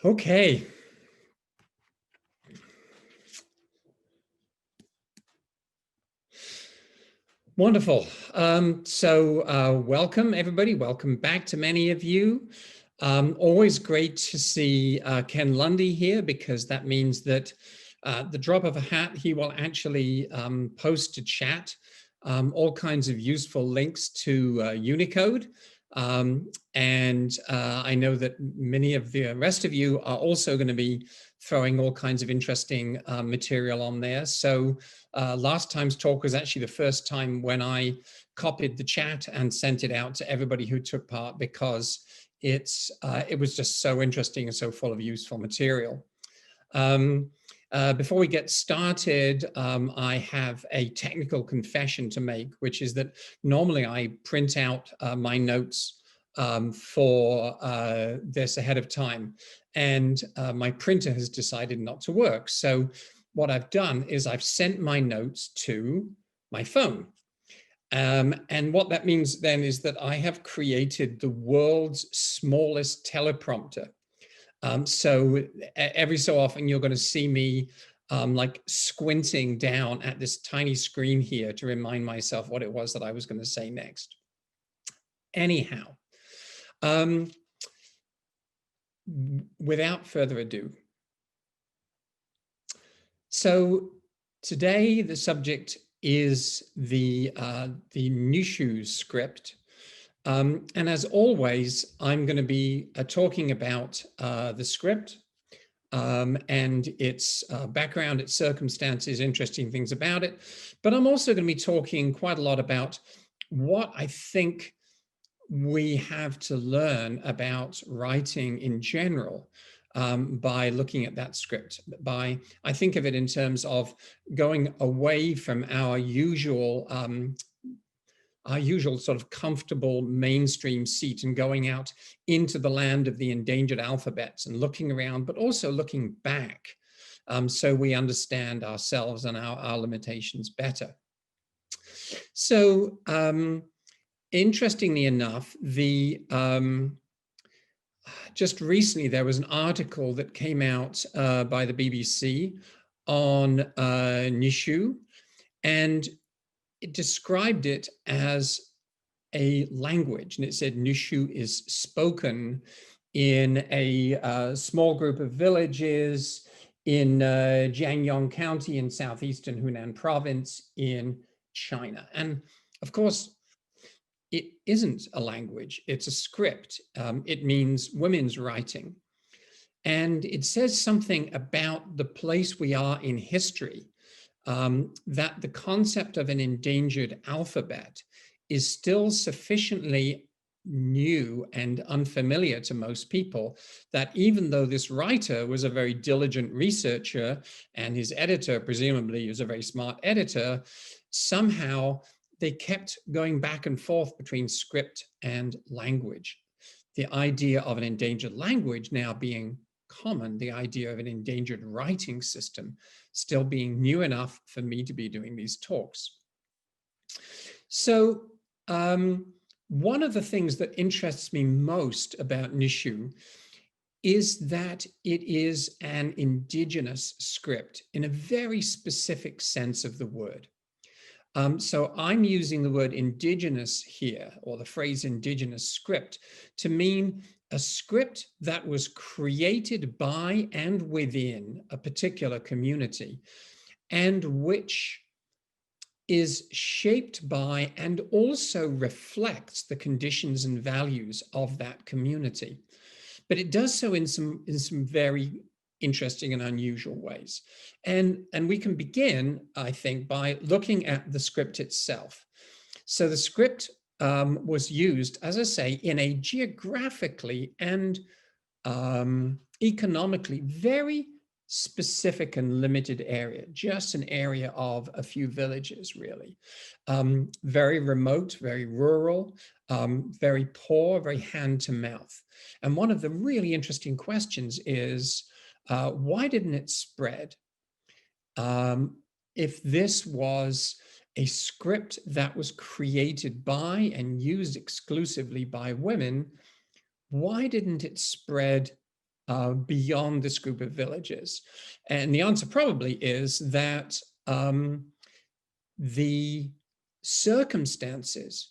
Okay. Wonderful. Welcome, everybody. Welcome back to many of you. Always great to see Ken Lundy here, because that means that the drop of a hat, he will actually post to chat all kinds of useful links to Unicode. I know that many of the rest of you are also going to be throwing all kinds of interesting material on there. So last time's talk was actually the first time when I copied the chat and sent it out to everybody who took part, because it was just so interesting and so full of useful material. Before we get started, I have a technical confession to make, which is that normally I print out my notes for this ahead of time, and my printer has decided not to work. So what I've done is I've sent my notes to my phone. And what that means then is that I have created the world's smallest teleprompter. So every so often you're going to see me like squinting down at this tiny screen here to remind myself what it was that I was going to say next. Anyhow, without further ado. So today the subject is the Nushu script. And as always, I'm going to be talking about the script and its background, its circumstances, interesting things about it. But I'm also going to be talking quite a lot about what I think we have to learn about writing in general by looking at that script. I think of it in terms of going away from our usual sort of comfortable mainstream seat and going out into the land of the endangered alphabets and looking around, but also looking back, so we understand ourselves and our limitations better. So interestingly enough, just recently there was an article that came out by the BBC on Nushu, and it described it as a language, and it said Nushu is spoken in a small group of villages in Jiangyong County in southeastern Hunan province in China. And of course, it isn't a language, it's a script. It means women's writing. And it says something about the place we are in history, that the concept of an endangered alphabet is still sufficiently new and unfamiliar to most people, that even though this writer was a very diligent researcher and his editor presumably was a very smart editor, somehow they kept going back and forth between script and language. The idea of an endangered language now being common, the idea of an endangered writing system still being new enough for me to be doing these talks. So one of the things that interests me most about Nushu is that it is an indigenous script in a very specific sense of the word. So I'm using the word indigenous here, or the phrase indigenous script, to mean a script that was created by and within a particular community, and which is shaped by and also reflects the conditions and values of that community. But it does so in some very interesting and unusual ways. And we can begin, I think, by looking at the script itself. So the script was used, as I say, in a geographically and economically very specific and limited area, just an area of a few villages, really. Very remote, very rural, very poor, very hand to mouth. And one of the really interesting questions is, why didn't it spread? If this was a script that was created by and used exclusively by women, why didn't it spread beyond this group of villages? And the answer probably is that the circumstances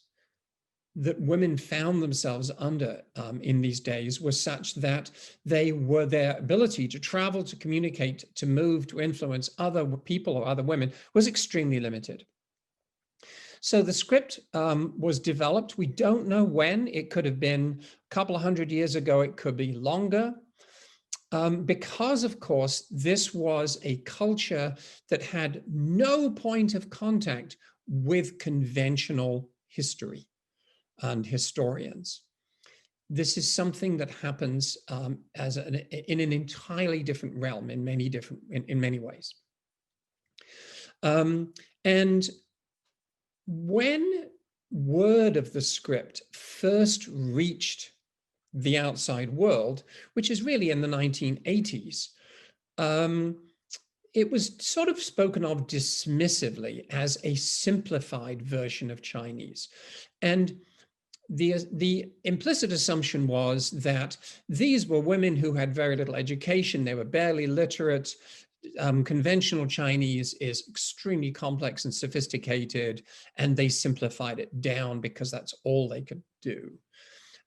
that women found themselves under in these days were such that their ability to travel, to communicate, to move, to influence other people or other women was extremely limited. So the script was developed. We don't know when. It could have been a couple of hundred years ago. It could be longer. Because, of course, this was a culture that had no point of contact with conventional history and historians. This is something that happens in an entirely different realm in many ways. And when word of the script first reached the outside world, which is really in the 1980s, it was sort of spoken of dismissively as a simplified version of Chinese. And the implicit assumption was that these were women who had very little education, they were barely literate. Conventional Chinese is extremely complex and sophisticated, and they simplified it down because that's all they could do.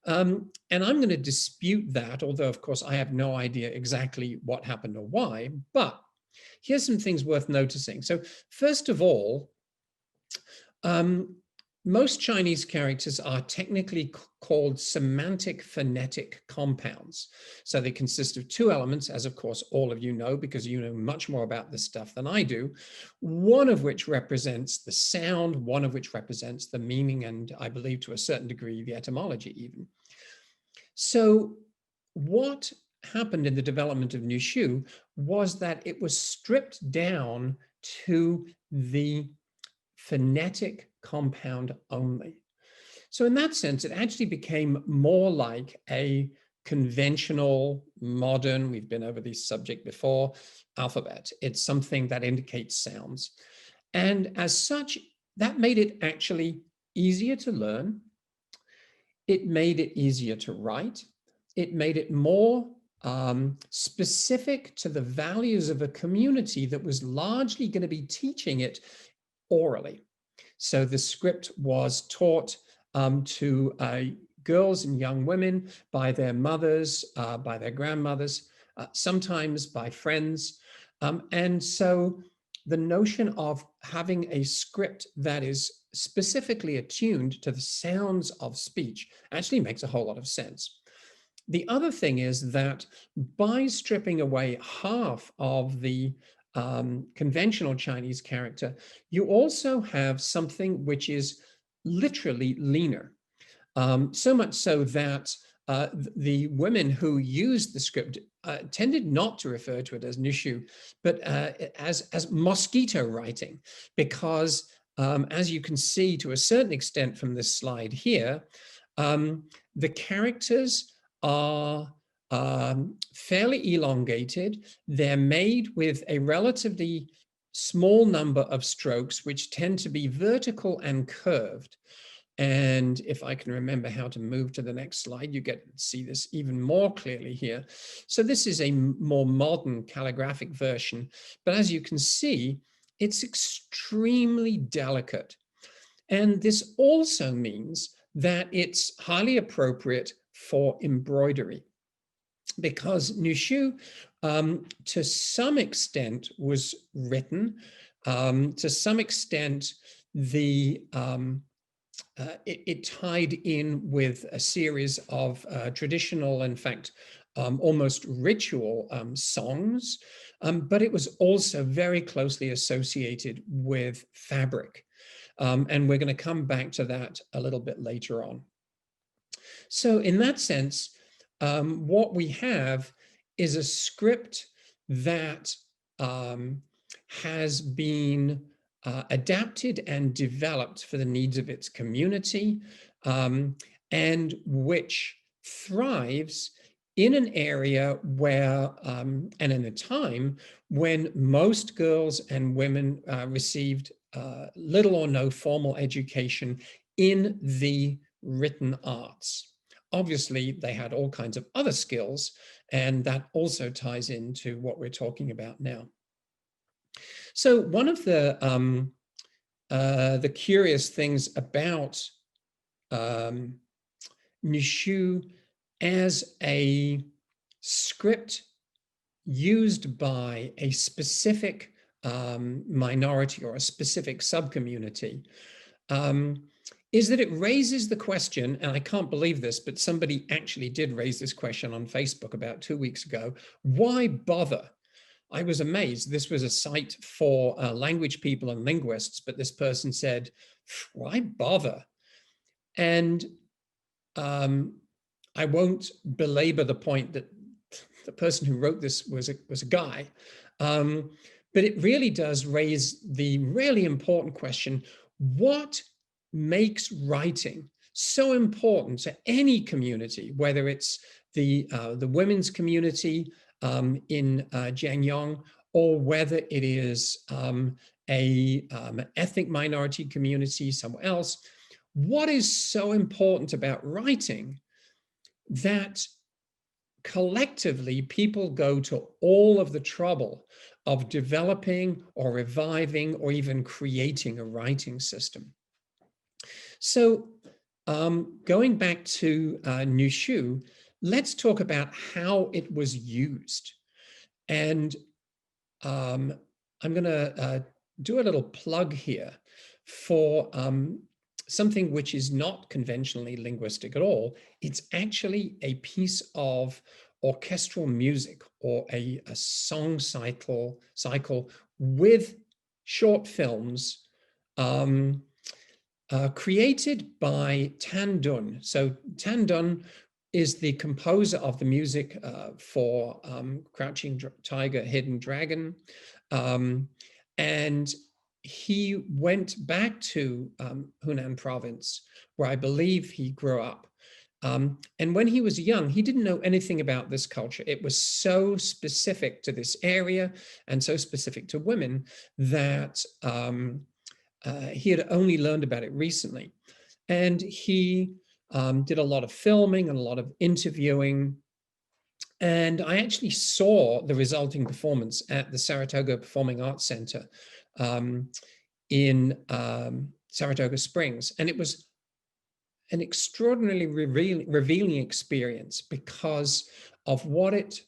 And I'm going to dispute that, although, of course, I have no idea exactly what happened or why. But here's some things worth noticing. So first of all, most Chinese characters are technically called semantic phonetic compounds. So they consist of two elements, as of course all of you know, because you know much more about this stuff than I do, one of which represents the sound, one of which represents the meaning, and I believe to a certain degree the etymology even. So what happened in the development of Nushu was that it was stripped down to the phonetic compound only. So in that sense, it actually became more like a conventional, modern, we've been over this subject before, alphabet. It's something that indicates sounds. And as such, that made it actually easier to learn. It made it easier to write. It made it more specific to the values of a community that was largely going to be teaching it orally. So the script was taught to girls and young women by their mothers, by their grandmothers, sometimes by friends. And so the notion of having a script that is specifically attuned to the sounds of speech actually makes a whole lot of sense. The other thing is that by stripping away half of the conventional Chinese character, you also have something which is literally leaner. So much so that the women who used the script tended not to refer to it as Nushu, but as mosquito writing, because as you can see to a certain extent from this slide here, the characters are fairly elongated. They're made with a relatively small number of strokes, which tend to be vertical and curved. And if I can remember how to move to the next slide, you get to see this even more clearly here. So this is a more modern calligraphic version, but as you can see, it's extremely delicate. And this also means that it's highly appropriate for embroidery, because Nushu, to some extent, was written. To some extent, it tied in with a series of traditional, in fact, almost ritual songs, but it was also very closely associated with fabric. And we're going to come back to that a little bit later on. So in that sense, what we have is a script that has been adapted and developed for the needs of its community, and which thrives in an area where, and in a time when most girls and women received little or no formal education in the written arts. obviously they had all kinds of other skills, and that also ties into what we're talking about now. So one of the curious things about Nushu as a script used by a specific minority or a specific subcommunity is that it raises the question, and I can't believe this, but somebody actually did raise this question on Facebook about 2 weeks ago: why bother? I was amazed. This was a site for language people and linguists, but this person said, why bother? And I won't belabor the point that the person who wrote this was a guy, but it really does raise the really important question: what makes writing so important to any community, whether it's the women's community in Jiangyong, or whether it is an ethnic minority community somewhere else? What is so important about writing that collectively people go to all of the trouble of developing or reviving or even creating a writing system? So going back to Nushu, let's talk about how it was used. And I'm going to do a little plug here for something which is not conventionally linguistic at all. It's actually a piece of orchestral music, or a song cycle with short films created by Tan Dun. So Tan Dun is the composer of the music for Crouching Tiger, Hidden Dragon. And he went back to Hunan province, where I believe he grew up. And when he was young, he didn't know anything about this culture. It was so specific to this area and so specific to women that he had only learned about it recently. And he did a lot of filming and a lot of interviewing. And I actually saw the resulting performance at the Saratoga Performing Arts Center in Saratoga Springs. And it was an extraordinarily revealing experience because of what it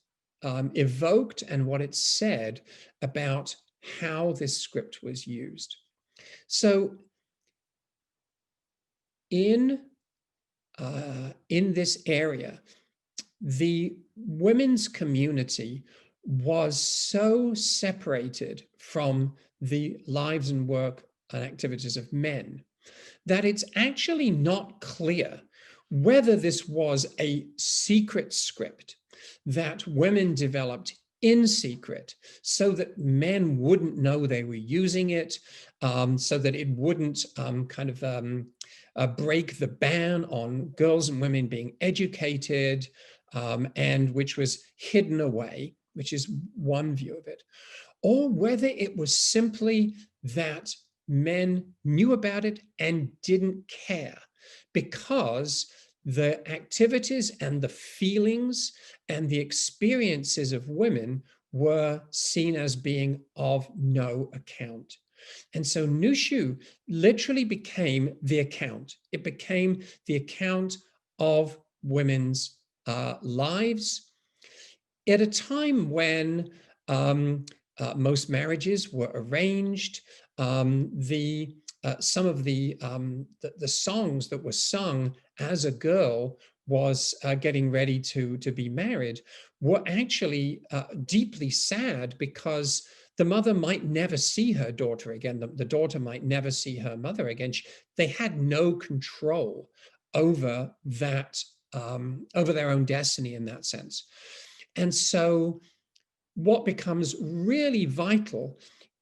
evoked and what it said about how this script was used. So in this area, the women's community was so separated from the lives and work and activities of men that it's actually not clear whether this was a secret script that women developed in secret so that men wouldn't know they were using it, so that it wouldn't break the ban on girls and women being educated, and which was hidden away, which is one view of it, or whether it was simply that men knew about it and didn't care because the activities and the feelings and the experiences of women were seen as being of no account. And so Nushu literally became the account. It became the account of women's lives at a time when most marriages were arranged. Some of the songs that were sung as a girl was getting ready to be married were actually deeply sad, because the mother might never see her daughter again. The daughter might never see her mother again. They had no control over that, over their own destiny in that sense. And so what becomes really vital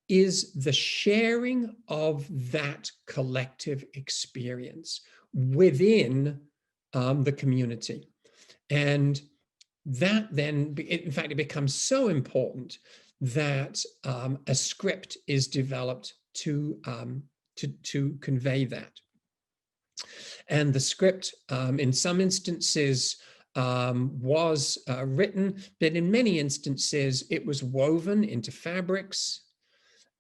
is the sharing of that collective experience within the community. And that then, in fact, it becomes so important that a script is developed to convey that. And the script, in some instances, was written, but in many instances, it was woven into fabrics,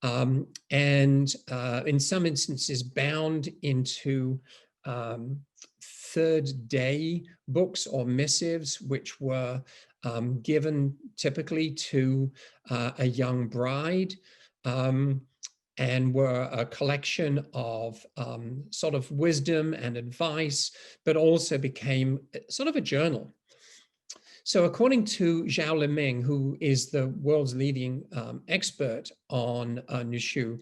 and in some instances bound into third day books or missives, which were given typically to a young bride, and were a collection of sort of wisdom and advice, but also became sort of a journal. So according to Xiaoming, who is the world's leading expert on Nushu,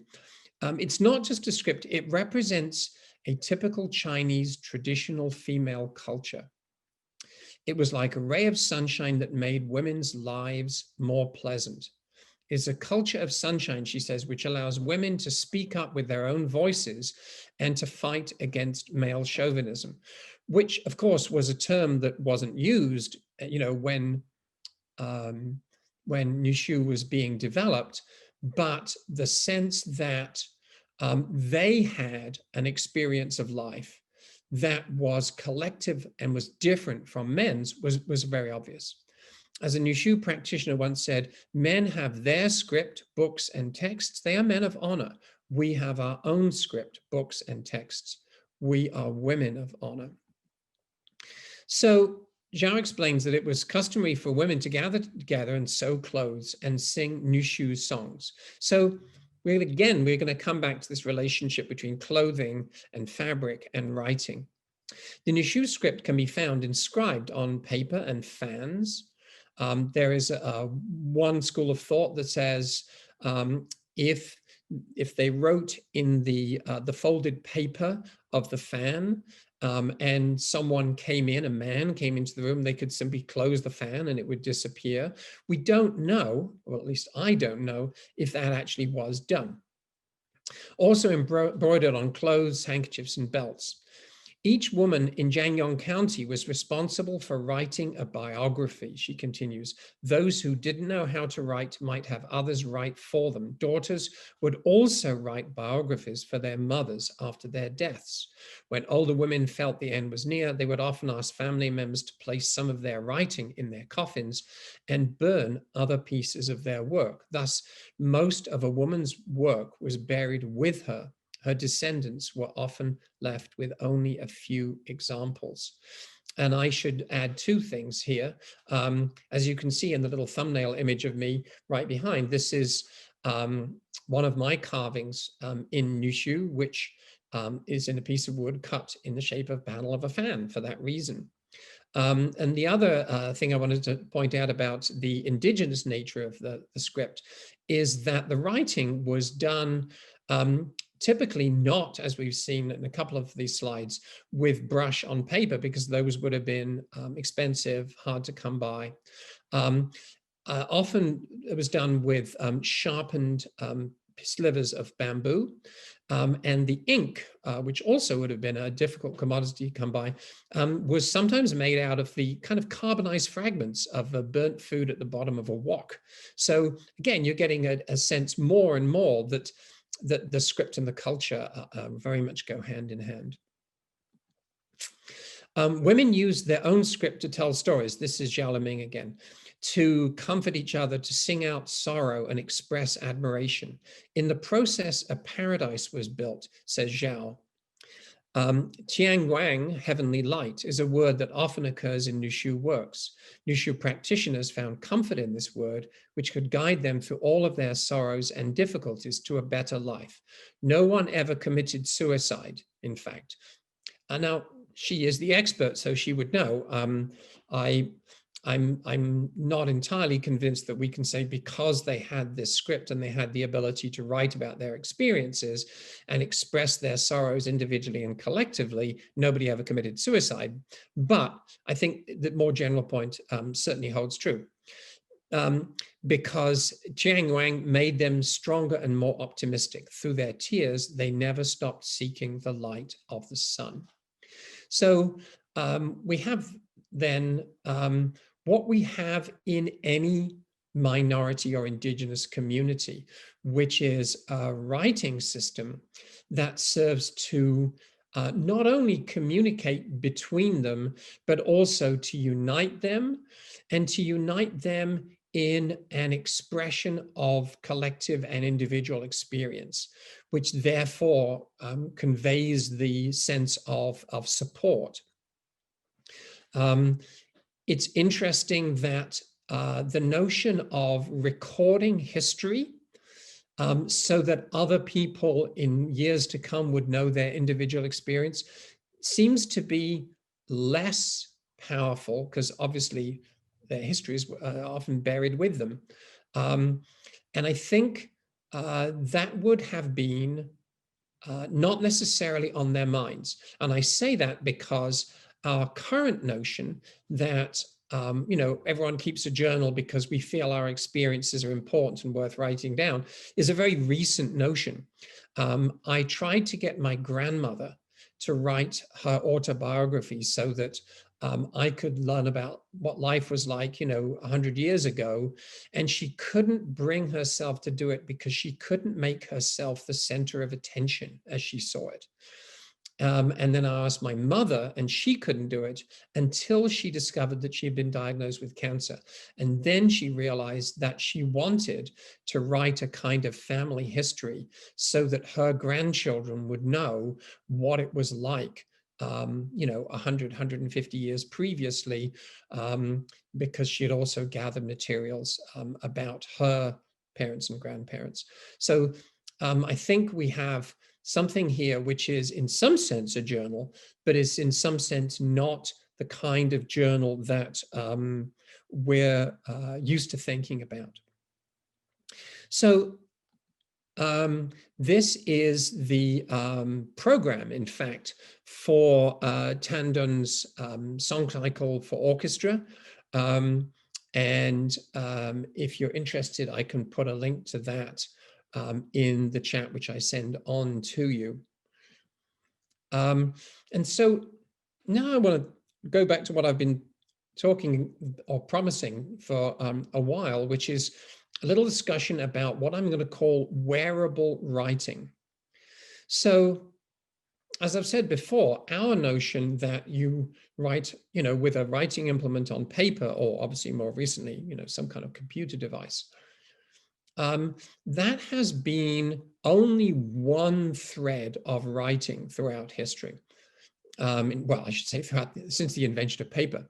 it's not just a script, it represents a typical Chinese traditional female culture. It was like a ray of sunshine that made women's lives more pleasant. It's a culture of sunshine, she says, which allows women to speak up with their own voices and to fight against male chauvinism, which, of course, was a term that wasn't used, when Nushu was being developed, but the sense that they had an experience of life that was collective and was different from men's was very obvious. As a Nushu practitioner once said, men have their script, books, and texts. They are men of honor. We have our own script, books, and texts. We are women of honor. So Zhao explains that it was customary for women to gather together and sew clothes and sing Nushu songs. So we're going to come back to this relationship between clothing and fabric and writing. The Nushu script can be found inscribed on paper and fans. There is one school of thought that says if they wrote in the folded paper of the fan, and someone came in, a man came into the room, they could simply close the fan and it would disappear. We don't know, or at least I don't know, if that actually was done. Also embroidered on clothes, handkerchiefs, and belts. Each woman in Jiangyong County was responsible for writing a biography, she continues. Those who didn't know how to write might have others write for them. Daughters would also write biographies for their mothers after their deaths. When older women felt the end was near, they would often ask family members to place some of their writing in their coffins and burn other pieces of their work. Thus, most of a woman's work was buried with her. Her descendants were often left with only a few examples. And I should add two things here. As you can see in the little thumbnail image of me right behind, this is one of my carvings in Nushu, which is in a piece of wood cut in the shape of panel of a fan for that reason. And the other thing I wanted to point out about the indigenous nature of the script is that the writing was done typically not, as we've seen in a couple of these slides, with brush on paper, because those would have been expensive, hard to come by. Often it was done with sharpened slivers of bamboo, and the ink, which also would have been a difficult commodity to come by, was sometimes made out of the kind of carbonized fragments of a burnt food at the bottom of a wok. So again, you're getting a sense more and more that the script and the culture very much go hand in hand. Women use their own script to tell stories. This is Xiaoming again. To comfort each other, to sing out sorrow and express admiration. In the process, a paradise was built, says Zhao. Tianguang, heavenly light, is a word that often occurs in Nushu works. Nushu practitioners found comfort in this word, which could guide them through all of their sorrows and difficulties to a better life. No one ever committed suicide, in fact. Now, she is the expert, so she would know. I'm not entirely convinced that we can say because they had this script and they had the ability to write about their experiences and express their sorrows individually and collectively, nobody ever committed suicide. But I think that more general point certainly holds true. Because Jianguang made them stronger and more optimistic. Through their tears, they never stopped seeking the light of the sun. So we have then what we have in any minority or indigenous community, which is a writing system that serves to not only communicate between them, but also to unite them, and to unite them in an expression of collective and individual experience, which therefore conveys the sense of support. It's interesting that the notion of recording history so that other people in years to come would know their individual experience seems to be less powerful, because obviously their histories are often buried with them. And I think that would have been not necessarily on their minds. And I say that because our current notion that everyone keeps a journal because we feel our experiences are important and worth writing down is a very recent notion. I tried to get my grandmother to write her autobiography so that I could learn about what life was like, 100 years ago. And she couldn't bring herself to do it because she couldn't make herself the center of attention as she saw it. And then I asked my mother, and she couldn't do it until she discovered that she had been diagnosed with cancer. And then she realized that she wanted to write a kind of family history so that her grandchildren would know what it was like 100, 150 years previously, because she had also gathered materials about her parents and grandparents. So I think we have something here which is in some sense a journal, but is in some sense not the kind of journal that we're used to thinking about. So this is the program, in fact, for Tandon's song cycle for orchestra. And if you're interested, I can put a link to that in the chat, which I send on to you. And so now I want to go back to what I've been talking or promising for a while, which is a little discussion about what I'm going to call wearable writing. So, as I've said before, our notion that you write, with a writing implement on paper, or obviously more recently, some kind of computer device, that has been only one thread of writing throughout history. Well, I should say since the invention of paper.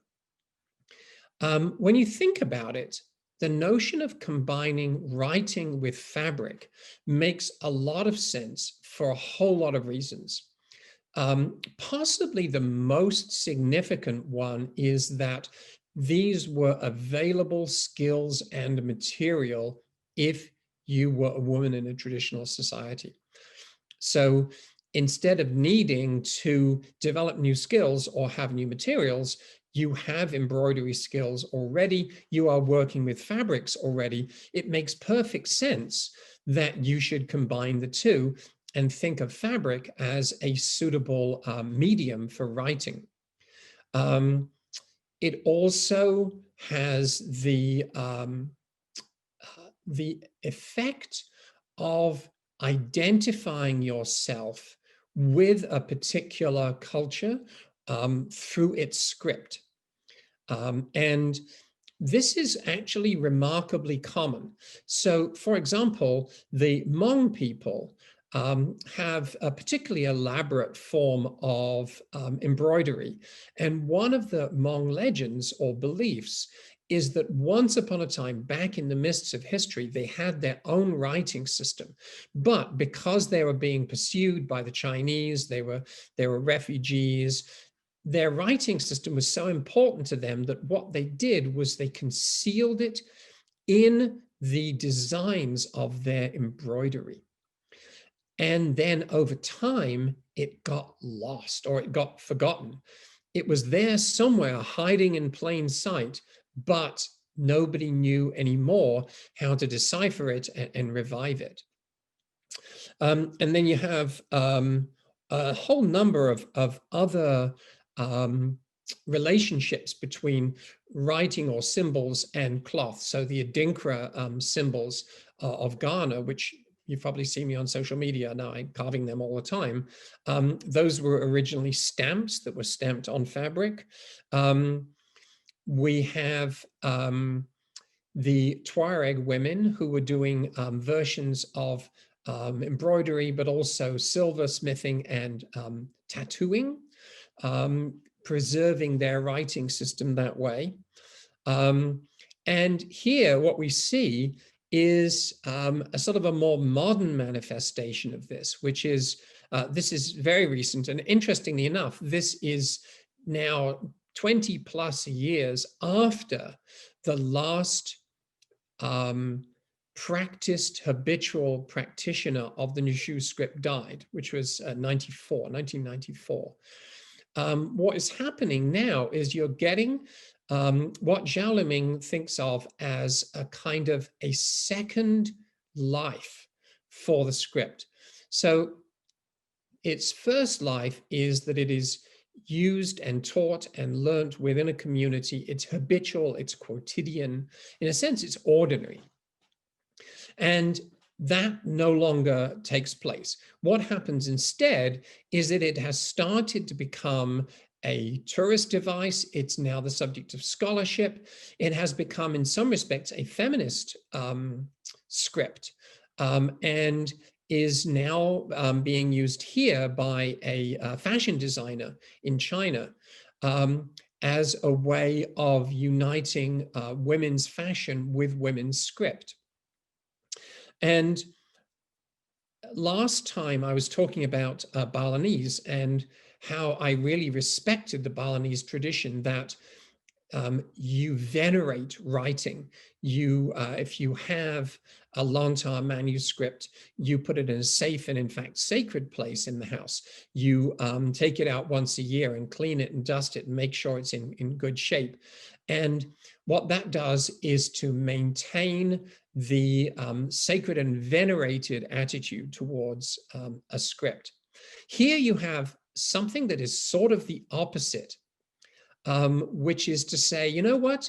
When you think about it, the notion of combining writing with fabric makes a lot of sense for a whole lot of reasons. Possibly the most significant one is that these were available skills and material if you were a woman in a traditional society. So instead of needing to develop new skills or have new materials, you have embroidery skills already, you are working with fabrics already. It makes perfect sense that you should combine the two and think of fabric as a suitable medium for writing. It also has the effect of identifying yourself with a particular culture through its script. And this is actually remarkably common. So, for example, the Hmong people have a particularly elaborate form of embroidery. And one of the Hmong legends or beliefs is that once upon a time, back in the mists of history, they had their own writing system. But because they were being pursued by the Chinese, they were refugees, their writing system was so important to them that what they did was they concealed it in the designs of their embroidery. And then over time, it got lost or it got forgotten. It was there somewhere, hiding in plain sight, but nobody knew anymore how to decipher it and revive it. And then you have a whole number of other relationships between writing or symbols and cloth. So the Adinkra symbols of Ghana, which you've probably seen me on social media now, I'm carving them all the time. Those were originally stamps that were stamped on fabric. We have the Tuareg women who were doing versions of embroidery, but also silversmithing and tattooing, preserving their writing system that way. And here what we see is a sort of a more modern manifestation of this, which is, this is very recent. And interestingly enough, this is now 20 plus years after the last practiced habitual practitioner of the Nushu script died, which was 1994. What is happening now is you're getting what Xiaoming thinks of as a kind of a second life for the script. So its first life is that it is used and taught and learnt within a community. It's habitual, it's quotidian. In a sense, it's ordinary. And that no longer takes place. What happens instead is that it has started to become a tourist device. It's now the subject of scholarship. It has become, in some respects, a feminist script, and is now being used here by a fashion designer in China as a way of uniting women's fashion with women's script. And last time I was talking about Balinese and how I really respected the Balinese tradition that you venerate writing. You, if you have a Lontar manuscript, you put it in a safe and in fact sacred place in the house. You take it out once a year and clean it and dust it and make sure it's in good shape. And what that does is to maintain the sacred and venerated attitude towards a script. Here you have something that is sort of the opposite, which is to say, you know what,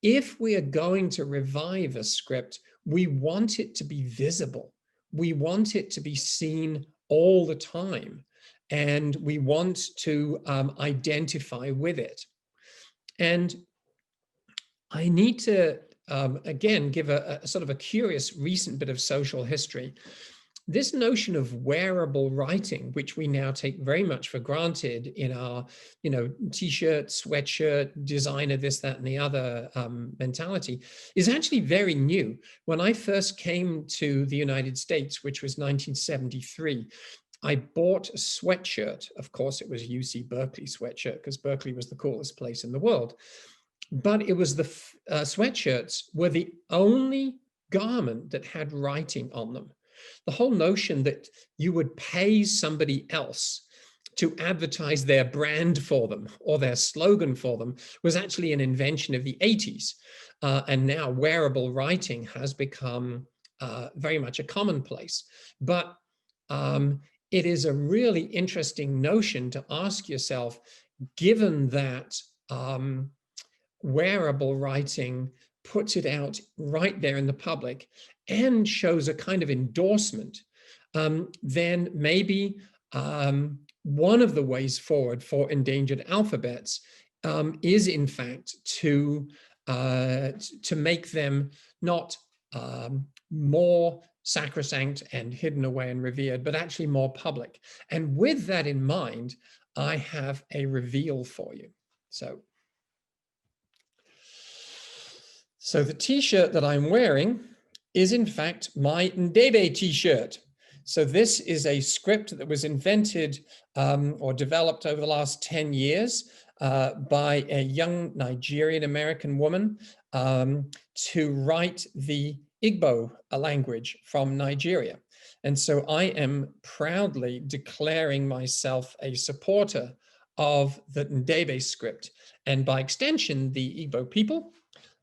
if we are going to revive a script, we want it to be visible. We want it to be seen all the time. And we want to identify with it. And I need to, again, give a sort of a curious recent bit of social history. This notion of wearable writing, which we now take very much for granted in our, t-shirt, sweatshirt, designer, this, that, and the other mentality, is actually very new. When I first came to the United States, which was 1973, I bought a sweatshirt. Of course, it was UC Berkeley sweatshirt because Berkeley was the coolest place in the world. But it was the sweatshirts were the only garment that had writing on them. The whole notion that you would pay somebody else to advertise their brand for them or their slogan for them was actually an invention of the 80s. And now wearable writing has become very much a commonplace. But it is a really interesting notion to ask yourself, given that wearable writing puts it out right there in the public and shows a kind of endorsement, then maybe one of the ways forward for endangered alphabets is in fact to make them not more sacrosanct and hidden away and revered, but actually more public. And with that in mind, I have a reveal for you. So the t-shirt that I'm wearing is in fact my Ndebe t-shirt. So this is a script that was invented or developed over the last 10 years by a young Nigerian American woman to write the Igbo language from Nigeria. And so I am proudly declaring myself a supporter of the Ndebe script, and by extension, the Igbo people.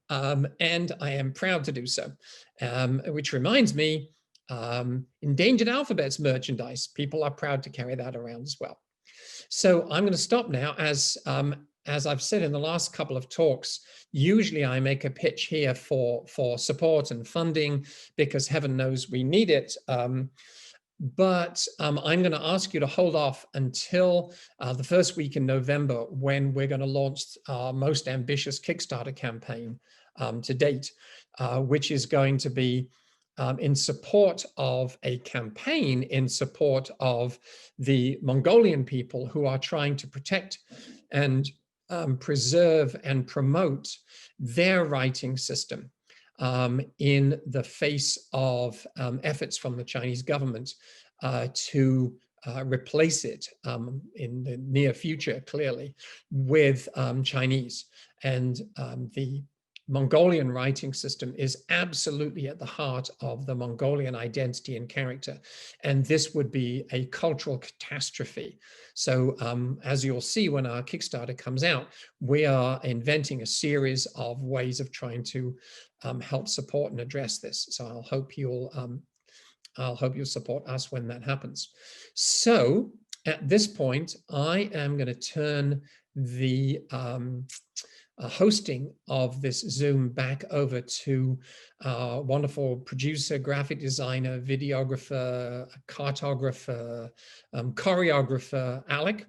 And I am proud to do so, which reminds me, Endangered Alphabets merchandise, people are proud to carry that around as well. So I'm going to stop now, as as I've said in the last couple of talks, usually I make a pitch here for support and funding, because heaven knows we need it. But I'm going to ask you to hold off until the first week in November, when we're going to launch our most ambitious Kickstarter campaign to date, which is going to be in support of a campaign in support of the Mongolian people who are trying to protect and preserve and promote their writing system in the face of efforts from the Chinese government to replace it in the near future, clearly, with Chinese. And the Mongolian writing system is absolutely at the heart of the Mongolian identity and character. And this would be a cultural catastrophe. So as you'll see when our Kickstarter comes out, we are inventing a series of ways of trying to help support and address this. So I'll hope you'll support us when that happens. So at this point, I am going to turn the hosting of this Zoom back over to our wonderful producer, graphic designer, videographer, cartographer, choreographer, Alec.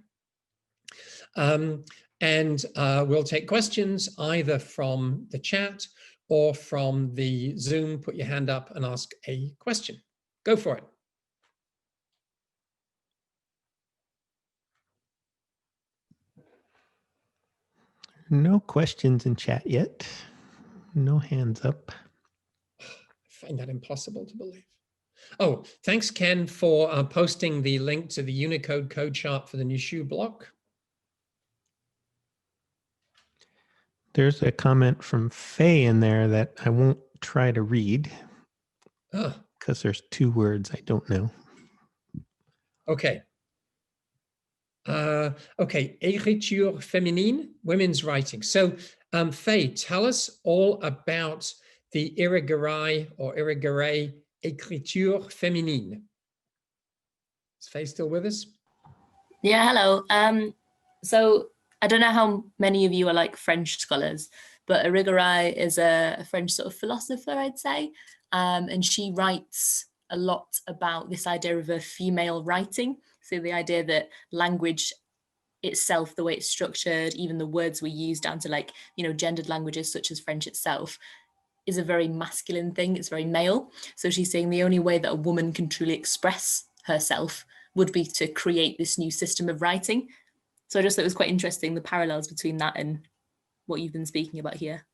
And we'll take questions either from the chat or from the Zoom. Put your hand up and ask a question. Go for it. No questions in chat yet. No hands up. I find that impossible to believe. Oh, thanks, Ken, for posting the link to the Unicode code chart for the Nushu block. There's a comment from Faye in there that I won't try to read because there's 2 words I don't know. Okay. Okay, écriture féminine, women's writing. So, Faye, tell us all about the irregular or irregular écriture féminine. Is Faye still with us? Yeah, hello. So I don't know how many of you are like French scholars, but Irigaray is a French sort of philosopher, I'd say. And she writes a lot about this idea of a female writing. So the idea that language itself, the way it's structured, even the words we use down to like, you know, gendered languages such as French itself, is a very masculine thing. It's very male. So she's saying the only way that a woman can truly express herself would be to create this new system of writing. So I just thought it was quite interesting, the parallels between that and what you've been speaking about here.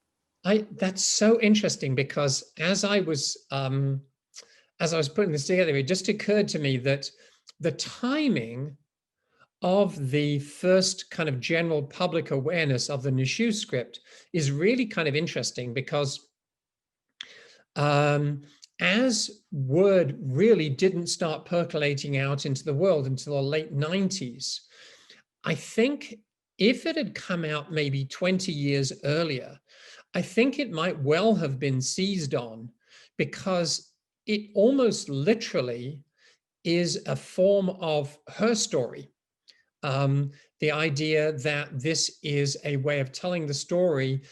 That's so interesting, because as I was putting this together, it just occurred to me that the timing of the first kind of general public awareness of the Nushu script is really kind of interesting, because as word really didn't start percolating out into the world until the late 90s, I think if it had come out maybe 20 years earlier, I think it might well have been seized on, because it almost literally is a form of her story. The idea that this is a way of telling the story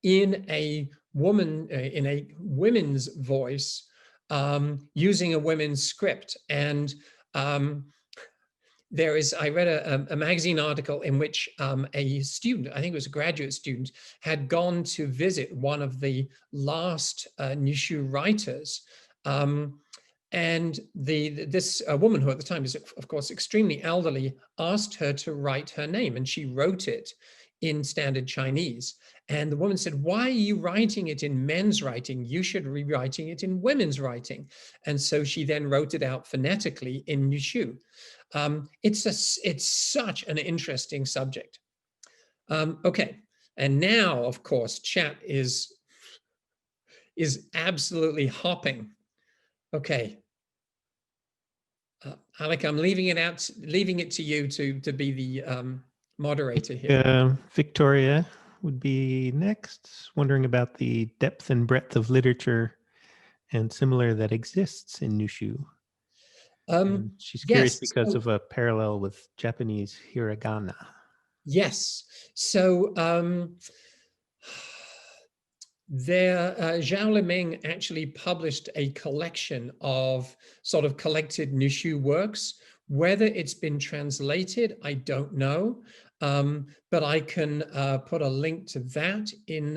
in a women's voice, using a women's script. And I read a magazine article in which a student, I think it was a graduate student, had gone to visit one of the last Nushu writers. And this woman, who at the time is, of course, extremely elderly, asked her to write her name, and she wrote it in standard Chinese. And the woman said, "Why are you writing it in men's writing? You should be writing it in women's writing." And so she then wrote it out phonetically in Nushu. It's such an interesting subject. Okay, and now, of course, chat is absolutely hopping. Okay. Alec, I'm leaving it to you to be the moderator here. Victoria would be next, wondering about the depth and breadth of literature and similar that exists in Nushu. She's curious because of a parallel with Japanese hiragana. Yes. So Xiaoming actually published a collection of sort of collected Nushu works. Whether it's been translated, I don't know, but I can put a link to that in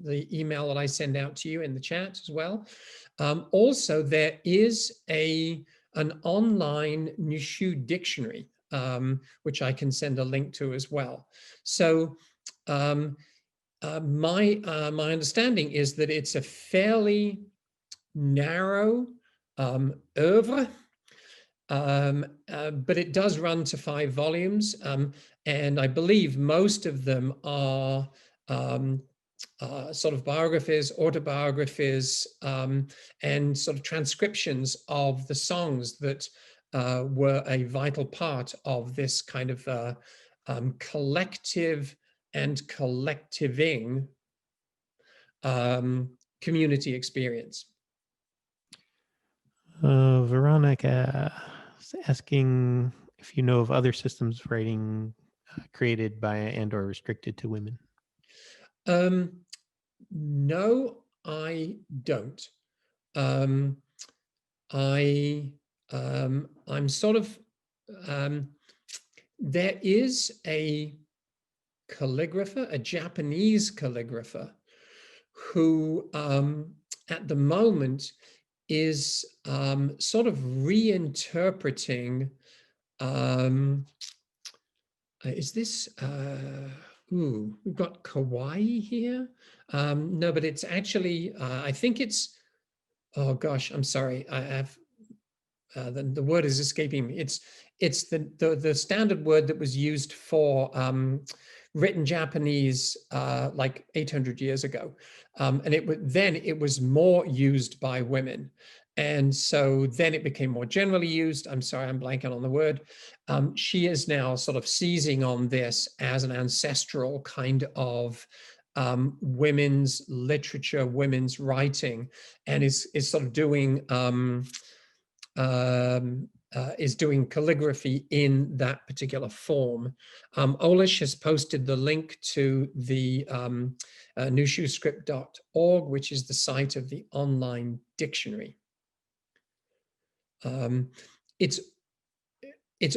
the email that I send out to you in the chat as well. Also, there is an online Nushu dictionary, which I can send a link to as well. So my understanding is that it's a fairly narrow oeuvre, but it does run to 5 volumes, and I believe most of them are sort of biographies, autobiographies, and sort of transcriptions of the songs that were a vital part of this kind of collective and collectiving community experience. Veronica is asking if you know of other systems of writing created by and or restricted to women. No, I don't. I'm sort of, there is a calligrapher, a Japanese calligrapher, who at the moment is sort of reinterpreting, is this, we've got kawaii here. No, but it's actually, I think it's, oh gosh, I'm sorry. I have, the word is escaping me. It's the standard word that was used for written Japanese like 800 years ago. And then it was more used by women. And so then it became more generally used. I'm sorry, I'm blanking on the word. She is now sort of seizing on this as an ancestral kind of women's literature, women's writing, and is sort of doing calligraphy in that particular form. Olish has posted the link to the nushuscript.org, which is the site of the online dictionary. It's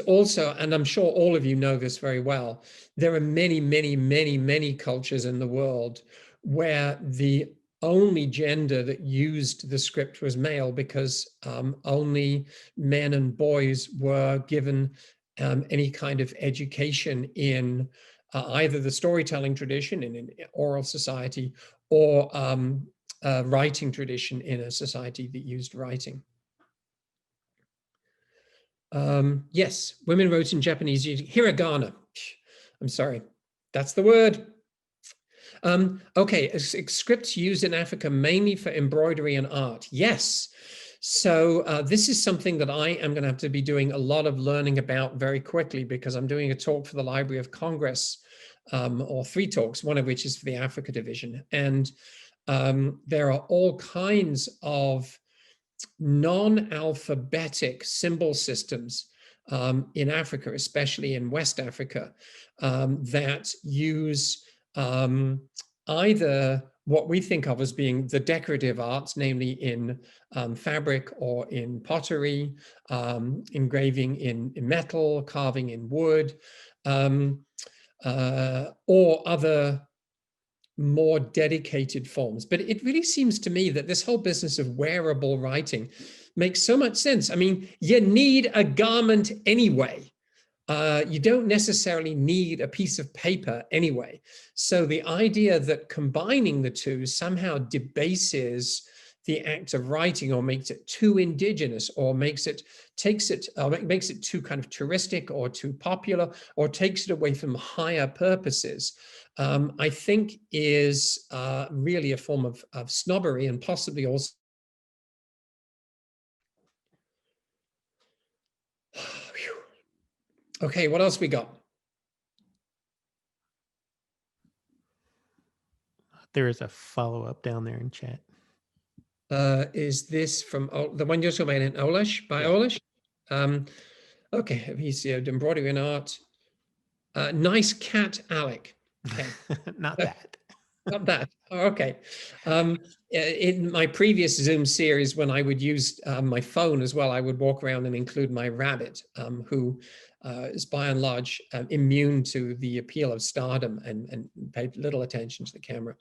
also, and I'm sure all of you know this very well, there are many, many, many, many cultures in the world where the only gender that used the script was male, because only men and boys were given any kind of education in either the storytelling tradition in an oral society or writing tradition in a society that used writing. Yes, women wrote in Japanese using hiragana. I'm sorry, that's the word. Okay, scripts used in Africa mainly for embroidery and art. Yes. So this is something that I am going to have to be doing a lot of learning about very quickly, because I'm doing a talk for the Library of Congress, or 3 talks, one of which is for the Africa division. And there are all kinds of non-alphabetic symbol systems in Africa, especially in West Africa, that use either what we think of as being the decorative arts, namely in fabric or in pottery, engraving in metal, carving in wood, or other more dedicated forms. But it really seems to me that this whole business of wearable writing makes so much sense. I mean, you need a garment anyway. You don't necessarily need a piece of paper anyway. So the idea that combining the two somehow debases the act of writing, or makes it too indigenous, or makes it too kind of touristic or too popular, or takes it away from higher purposes, I think is really a form of snobbery, and possibly also okay, what else we got? There is a follow-up down there in chat. Is this from the one you're talking about in Olish, by Olish? Okay, he's embroidery and art. Nice cat, Alec. Okay. Not that. Not that. Oh, okay. In my previous Zoom series, when I would use my phone as well, I would walk around and include my rabbit, who is by and large immune to the appeal of stardom and paid little attention to the camera.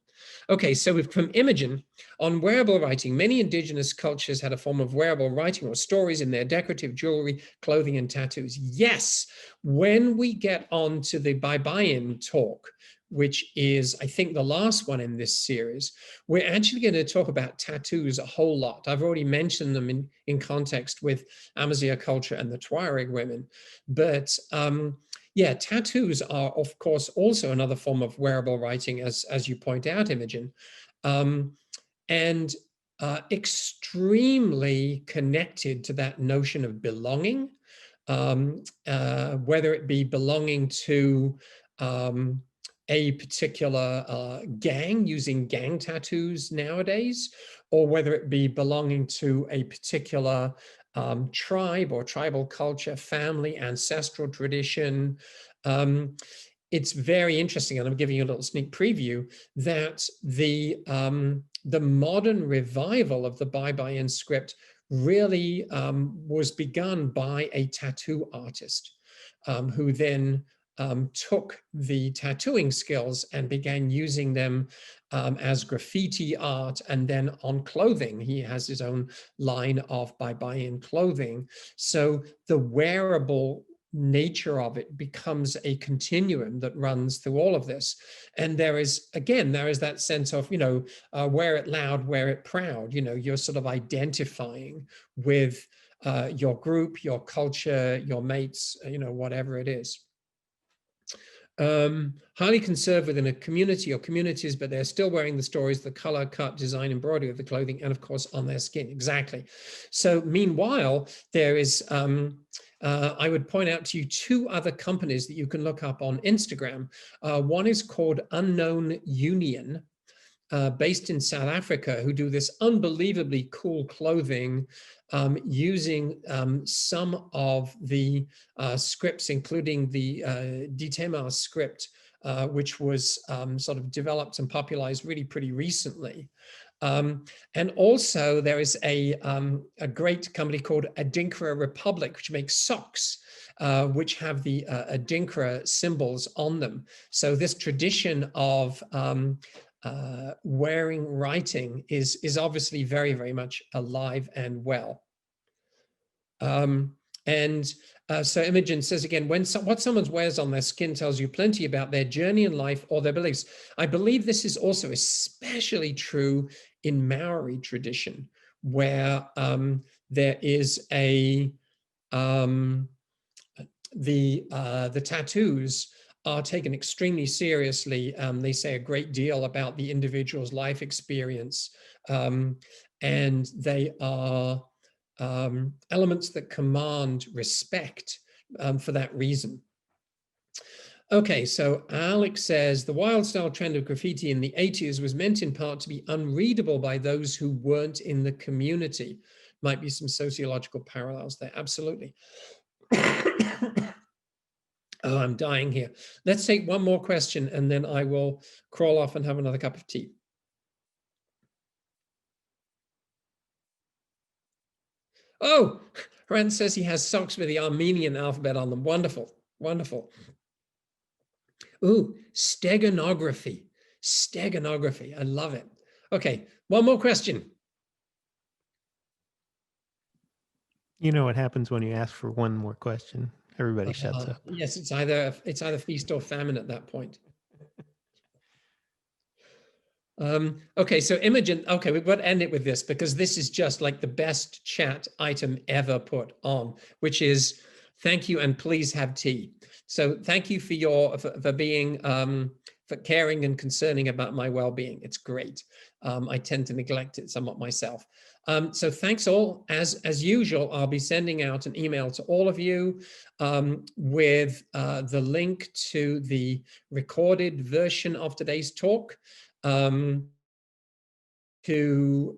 Okay, so from Imogen, on wearable writing, many indigenous cultures had a form of wearable writing or stories in their decorative jewelry, clothing, and tattoos. Yes, when we get on to the Bye-Bye-In talk, which is, I think, the last one in this series, we're actually going to talk about tattoos a whole lot. I've already mentioned them in context with Amazigh culture and the Tuareg women. But yeah, tattoos are, of course, also another form of wearable writing, as you point out, Imogen, and extremely connected to that notion of belonging, whether it be belonging to a particular gang, using gang tattoos nowadays, or whether it be belonging to a particular tribe or tribal culture, family, ancestral tradition. It's very interesting, and I'm giving you a little sneak preview, that the modern revival of the Bye-Bye-In script really was begun by a tattoo artist who then took the tattooing skills and began using them as graffiti art, and then on clothing. He has his own line of Bye-Bye-In clothing. So the wearable nature of it becomes a continuum that runs through all of this. And there is, again, there is that sense of, you know, wear it loud, wear it proud. You know, you're sort of identifying with your group, your culture, your mates, you know, whatever it is. Highly conserved within a community or communities, but they're still wearing the stories, the color, cut, design, embroidery of the clothing, and of course on their skin. Exactly. So meanwhile, there is, I would point out to you two other companies that you can look up on Instagram. One is called Unknown Union, based in South Africa, who do this unbelievably cool clothing using some of the scripts, including the Ditema script, which was sort of developed and popularized really pretty recently. And also there is a great company called Adinkra Republic, which makes socks, which have the Adinkra symbols on them. So this tradition of wearing writing is obviously very, very much alive and well. So Imogen says again, what someone wears on their skin tells you plenty about their journey in life or their beliefs. I believe this is also especially true in Maori tradition, where there is the tattoos are taken extremely seriously. They say a great deal about the individual's life experience, and they are elements that command respect for that reason. Okay, so Alex says, the wild style trend of graffiti in the 80s was meant in part to be unreadable by those who weren't in the community. Might be some sociological parallels there, absolutely. Oh, I'm dying here. Let's take one more question and then I will crawl off and have another cup of tea. Oh, Ran says he has socks with the Armenian alphabet on them. Wonderful, wonderful. Ooh, steganography. Steganography, I love it. Okay, one more question. You know what happens when you ask for one more question? Everybody shuts up. Yes, it's either feast or famine at that point. Okay, so Imogen, okay, we've got to end it with this because this is just like the best chat item ever put on, which is thank you and please have tea. So thank you for being for caring and concerning about my well-being. It's great. I tend to neglect it somewhat myself. So thanks all. As usual, I'll be sending out an email to all of you with the link to the recorded version of today's talk. And it'll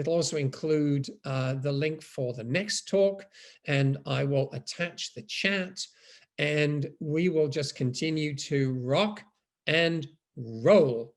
also include the link for the next talk, and I will attach the chat. and we will just continue to rock and roll.